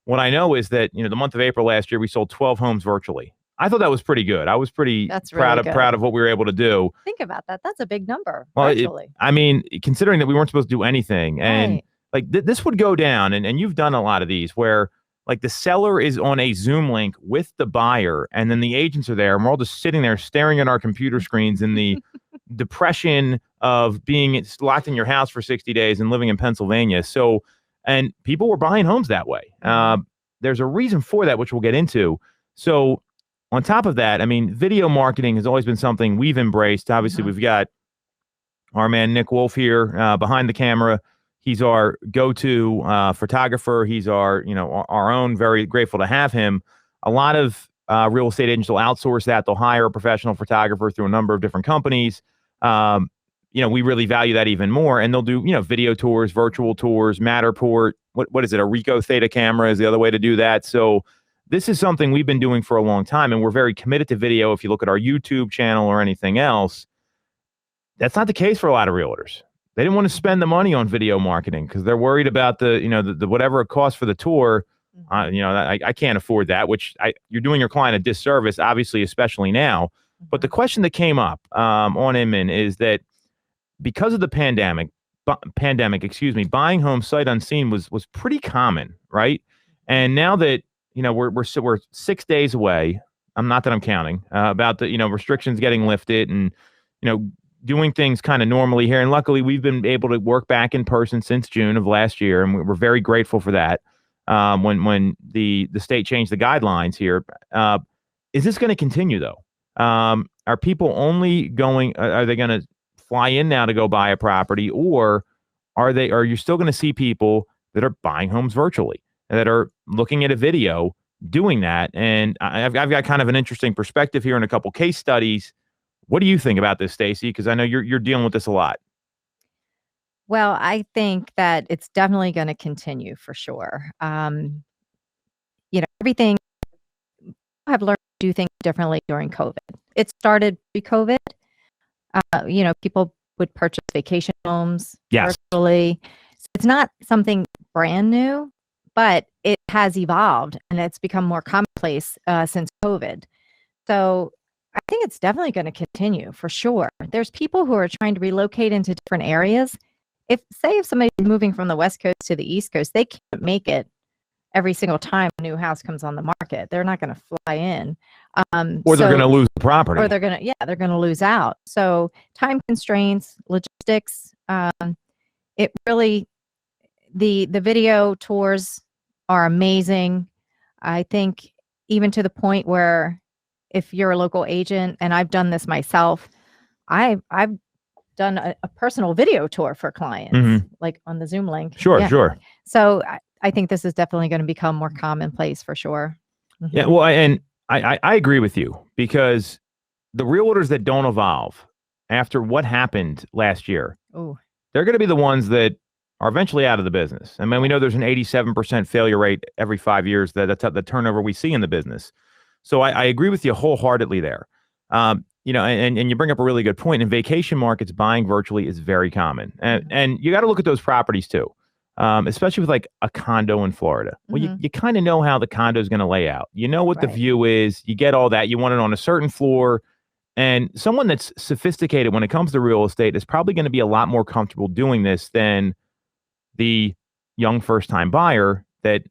what I know is that the month of April last year we sold 12 homes virtually. I thought that was pretty good. I was pretty proud of what we were able to do. Think about that. That's a big number. Well, virtually. Considering that we weren't supposed to do anything, and like this would go down, and you've done a lot of these where like the seller is on a Zoom link with the buyer, and then the agents are there, and we're all just sitting there staring at our computer screens in the depression of being locked in your house for 60 days and living in Pennsylvania. So, and people were buying homes that way. There's a reason for that, which we'll get into. So on top of that, I mean, video marketing has always been something we've embraced. Obviously, we've got our man Nick Wolf here behind the camera. He's our go-to photographer. He's our, our own. Very grateful to have him. A lot of real estate agents will outsource that. They'll hire a professional photographer through a number of different companies. We really value that even more. And they'll do, video tours, virtual tours, Matterport. What is it? A Ricoh Theta camera is the other way to do that. So this is something we've been doing for a long time, and we're very committed to video. If you look at our YouTube channel or anything else, that's not the case for a lot of realtors. They didn't want to spend the money on video marketing because they're worried about the whatever it costs for the tour. I can't afford that, which you're doing your client a disservice, obviously, especially now. But the question that came up on Inman is that because of the pandemic, buying homes sight unseen was pretty common, right? And now that we're 6 days away, not that I'm counting about the restrictions getting lifted and doing things kind of normally here. And luckily, we've been able to work back in person since June of last year, and we're very grateful for that. When the state changed the guidelines here, is this going to continue though? Are people only going? Are they going to fly in now to go buy a property, or are you still going to see people that are buying homes virtually, that are looking at a video doing that? And I've got kind of an interesting perspective here and a couple case studies. What do you think about this, Stacey? Because I know you're dealing with this a lot. Well, I think that it's definitely going to continue for sure. Everything I've learned to do things differently during COVID. It started pre-COVID. People would purchase vacation homes virtually. So it's not something brand new, but it has evolved and it's become more commonplace since COVID. So I think it's definitely going to continue for sure. There's people who are trying to relocate into different areas. If somebody's moving from the West Coast to the East Coast, they can't make it every single time a new house comes on the market. They're not going to fly in. Or they're going to lose the property. Or they're going to lose out. So time constraints, logistics, it really, the video tours are amazing. I think even to the point where if you're a local agent, and I've done this myself, I've done a personal video tour for clients, like on the Zoom link. Sure. So I think this is definitely going to become more commonplace for sure. Yeah, well, and I agree with you, because the realtors that don't evolve after what happened last year, they're going to be the ones that are eventually out of the business. I mean, we know there's an 87% failure rate every 5 years. That's the turnover we see in the business. So I agree with you wholeheartedly there. And you bring up a really good point. In vacation markets, buying virtually is very common. And you got to look at those properties too, especially with like a condo in Florida. Well, you kind of know how the condo is going to lay out. You know what the view is. You get all that. You want it on a certain floor. And someone that's sophisticated when it comes to real estate is probably going to be a lot more comfortable doing this than the young first-time buyer that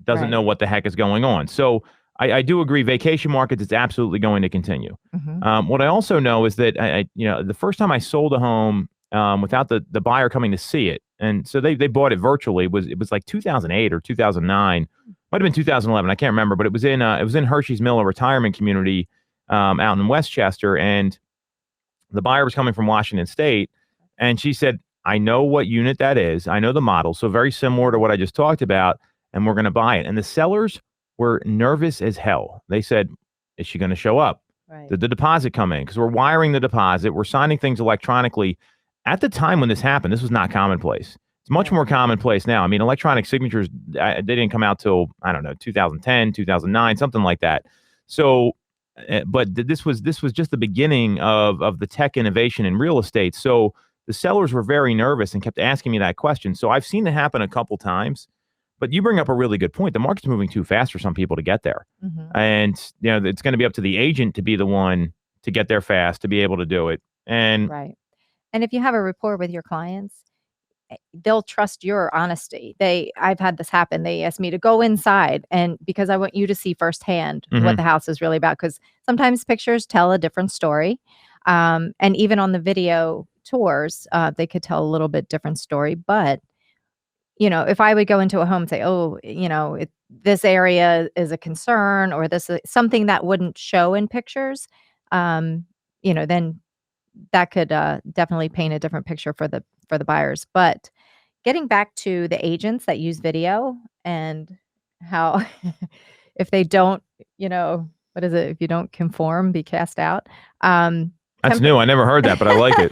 doesn't know what the heck is going on. So I do agree. Vacation markets is absolutely going to continue. What I also know is that the first time I sold a home without the buyer coming to see it, and so they bought it virtually. It was like 2008 or 2009, might have been 2011. I can't remember, but it was in Hershey's Mill, a retirement community out in Westchester, and the buyer was coming from Washington State, and she said, "I know what unit that is. I know the model, so very similar to what I just talked about, and we're going to buy it." And the sellers were nervous as hell. They said, "Is she going to show up? Did the deposit come in?" Because we're wiring the deposit. We're signing things electronically. At the time when this happened, this was not commonplace. It's much more commonplace now. I mean, electronic signatures, they didn't come out till, 2010, 2009, something like that. So, but this was just the beginning of the tech innovation in real estate. So the sellers were very nervous and kept asking me that question. So I've seen it happen a couple times. But you bring up a really good point. The market's moving too fast for some people to get there. And, it's going to be up to the agent to be the one to get there fast, to be able to do it. And And if you have a rapport with your clients, they'll trust your honesty. I've had this happen. They asked me to go inside, and because I want you to see firsthand what the house is really about, because sometimes pictures tell a different story. And even on the video tours, they could tell a little bit different story. But, if I would go into a home and say, oh, this area is a concern, or this is something that wouldn't show in pictures, then that could definitely paint a different picture for the buyers. But getting back to the agents that use video and how if they don't, what is it? If you don't conform, be cast out. That's new. I never heard that, but I like it.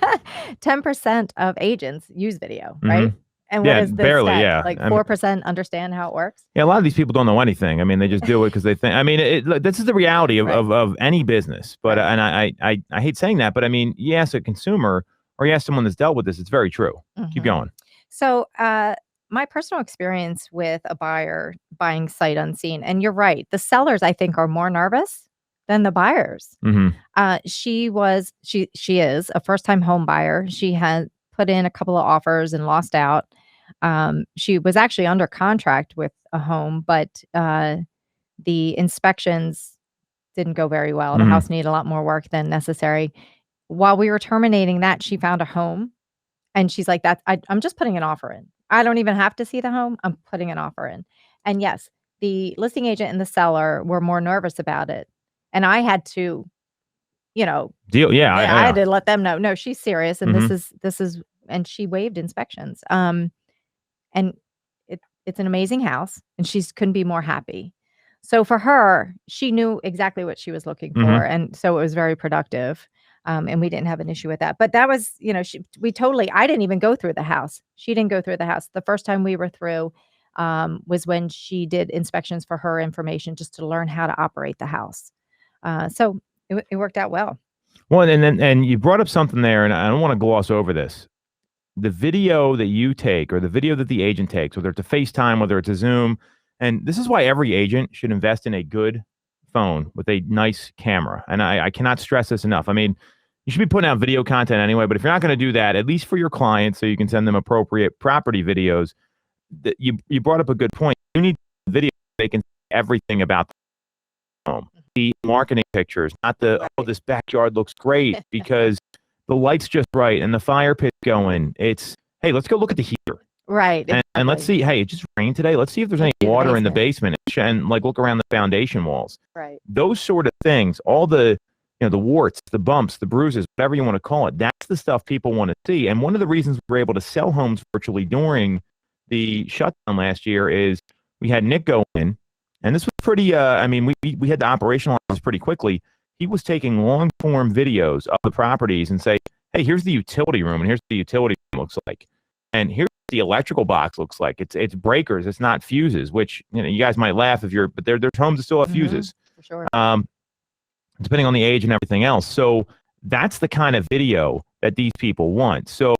10% of agents use video, right? And what is this barely, stat? yeah. Like 4% understand how it works. Yeah, a lot of these people don't know anything. I mean, they just do it because they think. I mean, this is the reality of any business. But and I hate saying that, but I mean, you ask a consumer or you ask someone that's dealt with this, it's very true. Keep going. So, my personal experience with a buyer buying sight unseen, and you're right, the sellers I think are more nervous than the buyers. She is a first-time home buyer. She had put in a couple of offers and lost out. She was actually under contract with a home, but the inspections didn't go very well. The house needed a lot more work than necessary. While we were terminating that, she found a home, and she's like, I'm just putting an offer in. I don't even have to see the home. I'm putting an offer in. And yes, the listing agent and the seller were more nervous about it. And I had to, deal. Yeah, I had to let them know, no, she's serious. And this is, and she waived inspections. And it's an amazing house, and she couldn't be more happy. So for her, she knew exactly what she was looking for. And so it was very productive. And we didn't have an issue with that. But that was, I didn't even go through the house. She didn't go through the house. The first time we were through was when she did inspections for her information, just to learn how to operate the house. So it worked out well. Well, and you brought up something there, and I don't want to gloss over this. The video that you take, or the video that the agent takes, whether it's a FaceTime, whether it's a Zoom, and this is why every agent should invest in a good phone with a nice camera. And I cannot stress this enough. I mean, you should be putting out video content anyway, but if you're not going to do that, at least for your clients, so you can send them appropriate property videos, that you brought up a good point. You need video they can see everything about the home. The marketing pictures, not this backyard looks great because the light's just right and the fire pit's going. It's, hey, let's go look at the heater. Right. And let's see, hey, it just rained today. Let's see if there's any water in the basement, and like look around the foundation walls. Right. Those sort of things, all the, the warts, the bumps, the bruises, whatever you want to call it, that's the stuff people want to see. And one of the reasons we were able to sell homes virtually during the shutdown last year is we had Nick go in, and this was pretty, we had to operationalize this pretty quickly. He was taking long form videos of the properties and say, hey, here's the utility room, and here's what the utility room looks like. And here's what the electrical box looks like. It's breakers, it's not fuses, which, you guys might laugh but there's homes that still have fuses. For sure. Depending on the age and everything else. So that's the kind of video that these people want. So,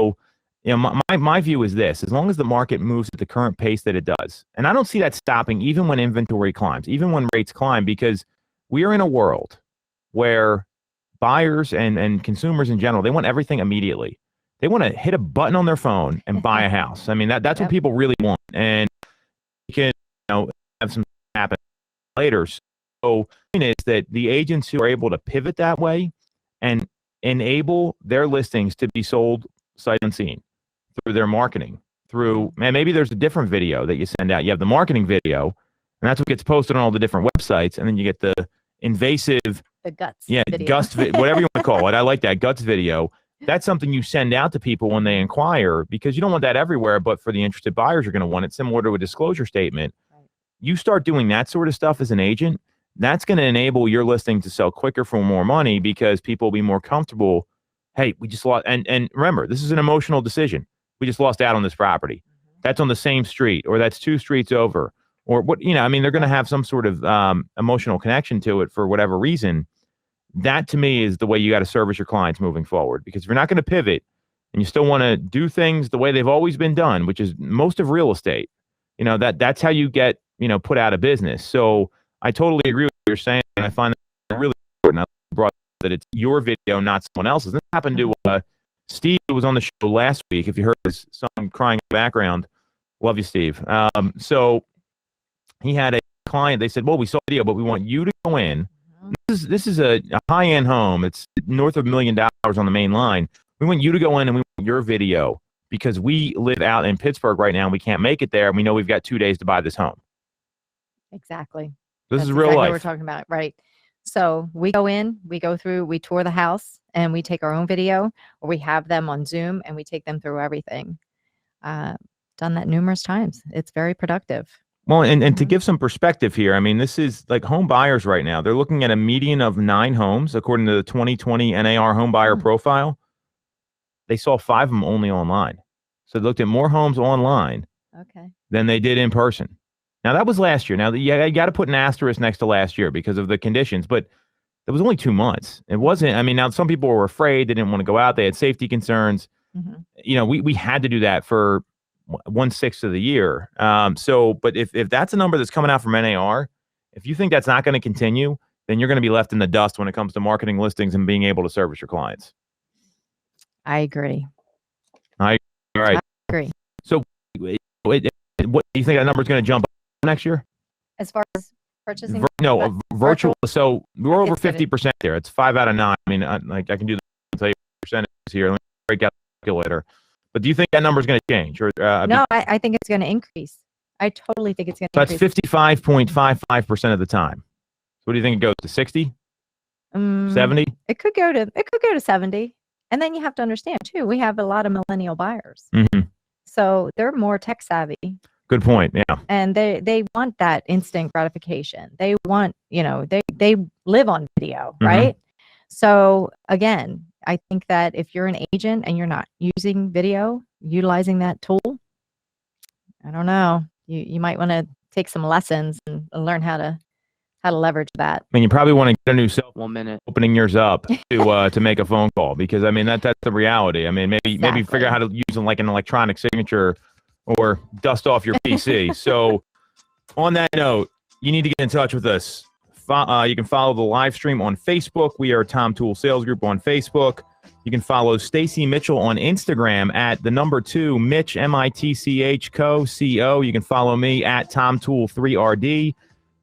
my view is this: as long as the market moves at the current pace that it does, and I don't see that stopping even when inventory climbs, even when rates climb, because we are in a world where buyers and consumers in general, they want everything immediately. They want to hit a button on their phone and buy a house. I mean, that's what people really want. And you can, have some happen later. So the point is that the agents who are able to pivot that way and enable their listings to be sold sight unseen through their marketing, and maybe there's a different video that you send out. You have the marketing video, and that's what gets posted on all the different websites. And then you get the invasive, the guts. Yeah, video. Whatever you want to call it. I like that, guts video. That's something you send out to people when they inquire, because you don't want that everywhere, but for the interested buyers, you're going to want it, similar to a disclosure statement. Right. You start doing that sort of stuff as an agent, that's going to enable your listing to sell quicker for more money, because people will be more comfortable. Hey, we just lost, and remember, this is an emotional decision. We just lost out on this property. That's on the same street, or that's 2 streets over, or what, they're going to have some sort of emotional connection to it for whatever reason. That to me is the way you got to service your clients moving forward, because if you're not going to pivot and you still want to do things the way they've always been done, which is most of real estate, that's how you get, put out of business. So I totally agree with what you're saying. And I find that really important. I brought that it's your video, not someone else's. This happened to Steve was on the show last week. If you heard his son crying in the background, love you, Steve. So he had a client. They said, well, we saw a video, but we want you to go in. This is a high-end home. It's north of $1 million on the main line. We want you to go in and we want your video because we live out in Pittsburgh right now and we can't make it there. And we know we've got 2 days to buy this home. Exactly. This That's is real exactly life. what we're talking about, right? So we go in, we go through, we tour the house, and we take our own video, or we have them on Zoom and we take them through everything. Done that numerous times. It's very productive. Well, and to give some perspective here, I mean, this is like home buyers right now. They're looking at a median of 9 homes, according to the 2020 NAR home buyer profile. They saw 5 of them only online. So they looked at more homes online than they did in person. Now, that was last year. Now, you got to put an asterisk next to last year because of the conditions, but it was only 2 months. It wasn't, I mean, now some people were afraid. They didn't want to go out. They had safety concerns. You know, we had to do that for 1/6 of the year. But if that's a number that's coming out from NAR, if you think that's not going to continue, then you're going to be left in the dust when it comes to marketing listings and being able to service your clients. I agree. All right. I agree. So what do you think that number is going to jump up next year? As far as purchasing? Virtual. So we're over It's good. 50% there. It's 5 out of 9. I mean, I can do the tell you percentages here. Let me break out the calculator. But do you think that number is going to change? Or No, I think it's going to increase. I totally think it's going to that's increase. 55.55% of the time. So what do you think it goes to? 60? 70? It could go to 70. And then you have to understand too, we have a lot of millennial buyers. So they're more tech savvy. Good point. Yeah. And they want that instant gratification. They want, they live on video, right? So again, I think that if you're an agent and you're not using video, utilizing that tool, I don't know, you might want to take some lessons and learn how to leverage that. I mean, you probably want to get a new cell phone. 1 minute. Opening yours up to make a phone call, because I mean that's the reality. I mean, maybe figure out how to use like an electronic signature or dust off your PC. So on that note, you need to get in touch with us. You can follow the live stream on Facebook. We are Tom Toole Sales Group on Facebook. You can follow Stacey Mitchell on Instagram at the number 2 Mitch MITCH CO. You can follow me at Tom Toole 3RD.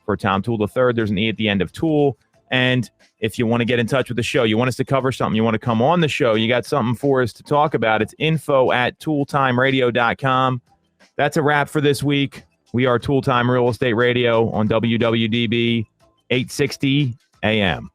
For Tom Toole III, there's an E at the end of Toole. And if you want to get in touch with the show, you want us to cover something, you want to come on the show, you got something for us to talk about, it's info@tooletimeradio.com. That's a wrap for this week. We are Toole Time Real Estate Radio on WWDB 860 AM.